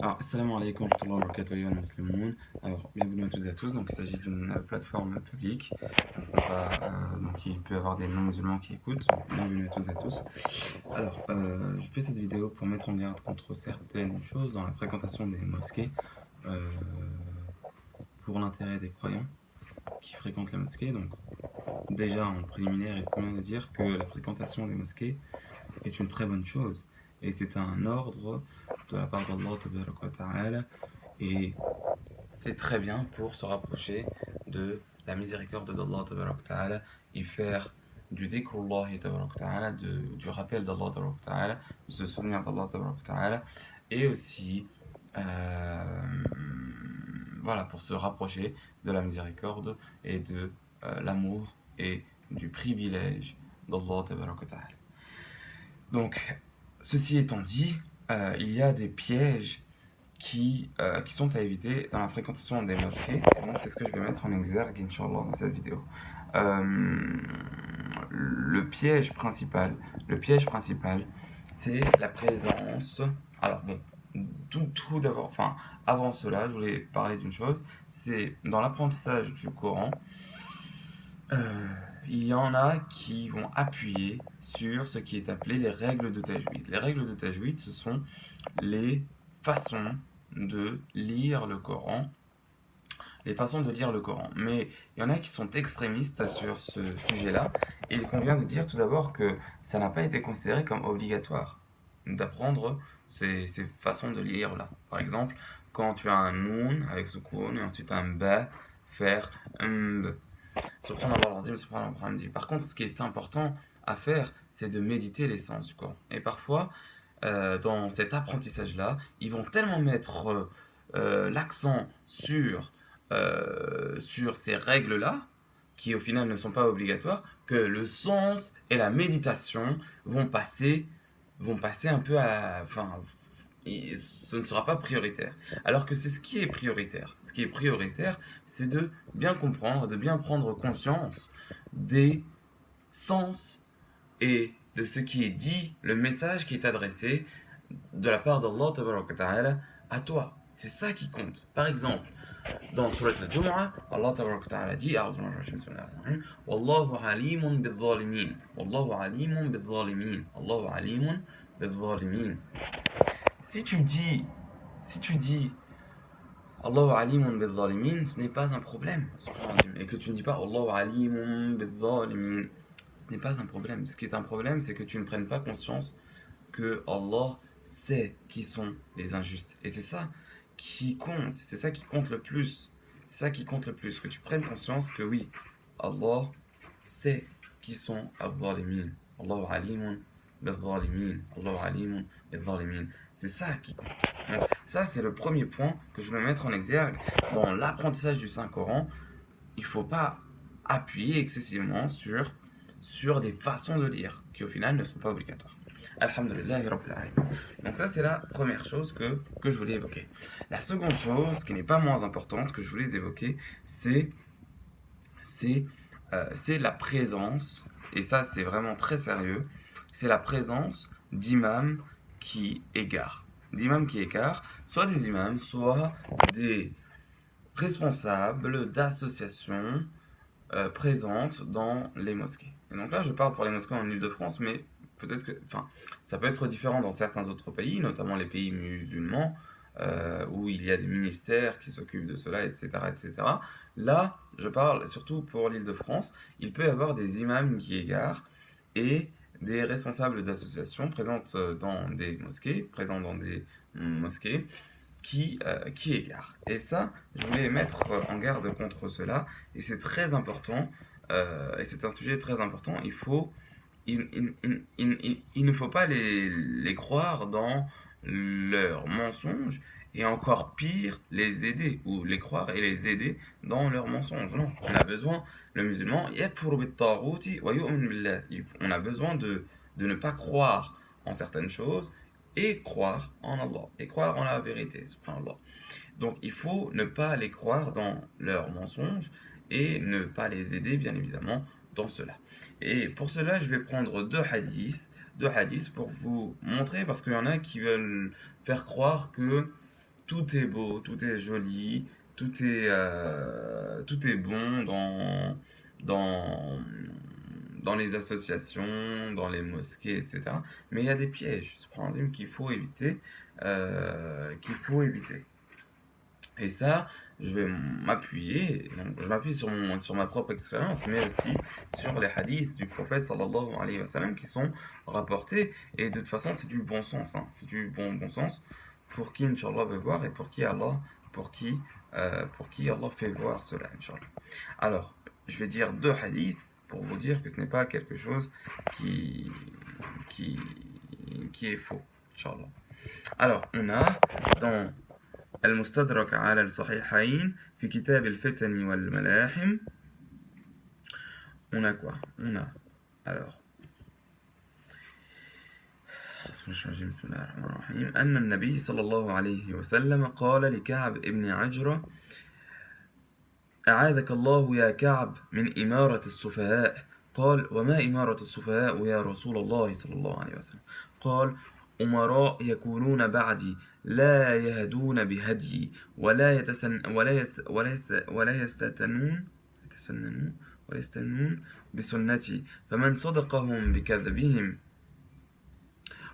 Alors, assalamu alaikum wa rahmatullahi wa barakatuh, ayyuha al-muslimun. Alors, bienvenue à tous et à tous. Donc, il s'agit d'une plateforme publique. Donc, il peut y avoir des non-musulmans qui écoutent. Donc, bienvenue à tous et à tous. Alors, je fais cette vidéo pour mettre en garde contre certaines choses dans la fréquentation des mosquées, euh, pour l'intérêt des croyants qui fréquentent les mosquées. Donc, déjà en préliminaire, il convient de dire que la fréquentation des mosquées est une très bonne chose. Et c'est un ordre de la part d'Allah tabaraka wa ta'ala. Et c'est très bien pour se rapprocher de la miséricorde d'Allah tabaraka wa ta'ala et faire du dhikrullah tabaraka wa ta'ala, du rappel d'Allah tabaraka wa ta'ala, de se souvenir d'Allah tabaraka wa ta'ala, et aussi voilà, pour se rapprocher de la miséricorde et de l'amour et du privilège d'Allah tabaraka wa ta'ala. Donc, ceci étant dit, il y a des pièges qui sont à éviter dans la fréquentation des mosquées. Et donc, c'est ce que je vais mettre en exergue, Inch'Allah, dans cette vidéo. Euh, le piège principal, c'est la présence. Alors, bon, tout d'abord, enfin, avant cela, je voulais parler d'une chose. C'est dans l'apprentissage du Coran, euh, il y en a qui vont appuyer sur ce qui est appelé les règles de Tajwid. Les règles de Tajwid, ce sont les façons de lire le Coran, les façons de lire le Coran. Mais il y en a qui sont extrémistes sur ce sujet-là, et il convient de dire tout d'abord que ça n'a pas été considéré comme obligatoire d'apprendre ces façons de lire-là. Par exemple, quand tu as un noun avec soukoun et ensuite un ba, faire b. Subhanallah al-azim, subhanallah al-hamdi. Par contre, ce qui est important à faire, c'est de méditer les sens du Coran. Et parfois, dans cet apprentissage-là, ils vont tellement mettre l'accent sur ces règles-là, qui au final ne sont pas obligatoires, que le sens et la méditation vont passer un peu enfin, ce ne sera pas prioritaire. Alors que c'est ce qui est prioritaire. Ce qui est prioritaire, c'est de bien comprendre, de bien prendre conscience des sens et de ce qui est dit, le message qui est adressé de la part d'Allah tabaraka wa ta'ala à toi. C'est ça qui compte. Par exemple, dans Surat al-Jumu'ah, Allah tabaraka wa ta'ala dit Wallahu alimun bil-zalimin. Wallahu alimun bil-zalimin. Allahu alimun bil-zalimin. Si tu dis, si tu dis Allahu alimun bil-zalimin, ce n'est pas un problème. Et que tu ne dis pas Allahu alimun bil-zalimin, ce n'est pas un problème. Ce qui est un problème, c'est que tu ne prennes pas conscience que Allah sait qui sont les injustes. Et c'est ça qui compte. C'est ça qui compte le plus. C'est ça qui compte le plus. Que tu prennes conscience que oui, Allah sait qui sont al-zalimin. Allahu alimun bil-zalimin. Allahu alimun bil-zalimin. C'est ça qui compte. Donc, ça, c'est le premier point que je veux mettre en exergue dans l'apprentissage du Saint-Coran. Il ne faut pas appuyer excessivement sur des façons de lire qui, au final, ne sont pas obligatoires. Alhamdulillah Rabbil Alamin. Donc ça, c'est la première chose que je voulais évoquer. La seconde chose, qui n'est pas moins importante, que je voulais évoquer, c'est, c'est la présence, et ça, c'est vraiment très sérieux, c'est la présence d'imams qui égarent. D'imams qui égarent, soit des imams, soit des responsables d'associations présentes dans les mosquées. Et donc là, je parle pour les mosquées en Ile-de-France, mais peut-être que, enfin, ça peut être différent dans certains autres pays, notamment les pays musulmans, où il y a des ministères qui s'occupent de cela, etc., etc. Là, je parle surtout pour l'Île-de-France, il peut y avoir des imams qui égarent et des responsables d'associations présentes dans des mosquées, présents dans des mosquées, qui égare. Et ça, je voulais mettre en garde contre cela, et c'est très important, et c'est un sujet très important, il ne faut pas les croire dans leurs mensonges, et encore pire, les aider, ou les croire et les aider dans leurs mensonges. Non, on a besoin, le musulman, on a besoin de ne pas croire en certaines choses, et croire en Allah, et croire en la vérité, subhanallah. Donc il faut ne pas les croire dans leurs mensonges et ne pas les aider, bien évidemment, dans cela. Et pour cela, je vais prendre deux hadiths pour vous montrer, parce qu'il y en a qui veulent faire croire que tout est beau, tout est joli, tout est bon dans, dans les associations, dans les mosquées, etc. Mais il y a des pièges, cependant, qu'il faut éviter. Et ça, je vais m'appuyer, donc je m'appuie sur ma propre expérience, mais aussi sur les hadiths du prophète sallallahu alayhi wa sallam qui sont rapportés. Et de toute façon, c'est du bon sens, hein. C'est du bon sens pour qui, Inch'Allah, veut voir et pour qui, pour qui Allah fait voir cela, Inch'Allah. Alors, je vais dire deux hadiths pour vous dire que ce n'est pas quelque chose qui, qui, qui est faux, Inch'Allah. Alors, on a dans المستدرك على الصحيحين في كتاب الفتن والملاحم. On a quoi? On a alors بسم الله الرحمن الرحيم أن النبي صلى الله عليه وسلم قال لكعب ابن عجرة أعاذك الله يا كعب من إمارة السفهاء. قال وما إمارة السفهاء يا رسول الله صلى الله عليه وسلم؟ قال أمراء يكونون بعدي لا يهدون بهديي ولا يستنون بسنتي فمن صدقهم بكذبهم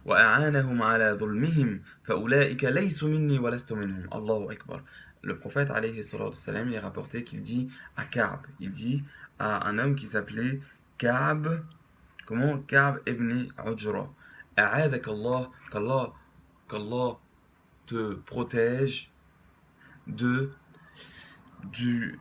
وأعانهم على ظلمهم فأولئك ليسوا مني ولست منهم. Allahu Akbar. Le prophète alayhi salatu wassalam, il est rapporté qu'il dit à Ka'b, il dit à un homme qui s'appelait Ka'b, comment? Ka'b ibn Ujra. A'adak Allah, qu'Allah te protège de, du,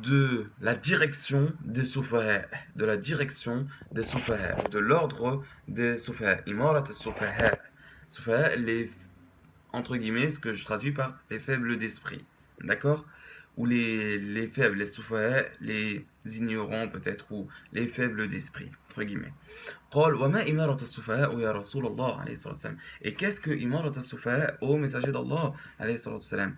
de la direction des soufaha, de la direction des soufaha, de l'ordre des soufaha. Imarat al-soufaha. Soufaha, les, entre guillemets, ce que je traduis par les faibles d'esprit. D'accord? Ou les faibles, les soufaha, les ignorants peut-être, ou les faibles d'esprit, entre guillemets. قال وما إمارة السفهاء يا رسول الله عليه الصلاة والسلام. Et qu'est-ce que إمارة السفهاء, ô messager d'Allah عليه الصلاة والسلام?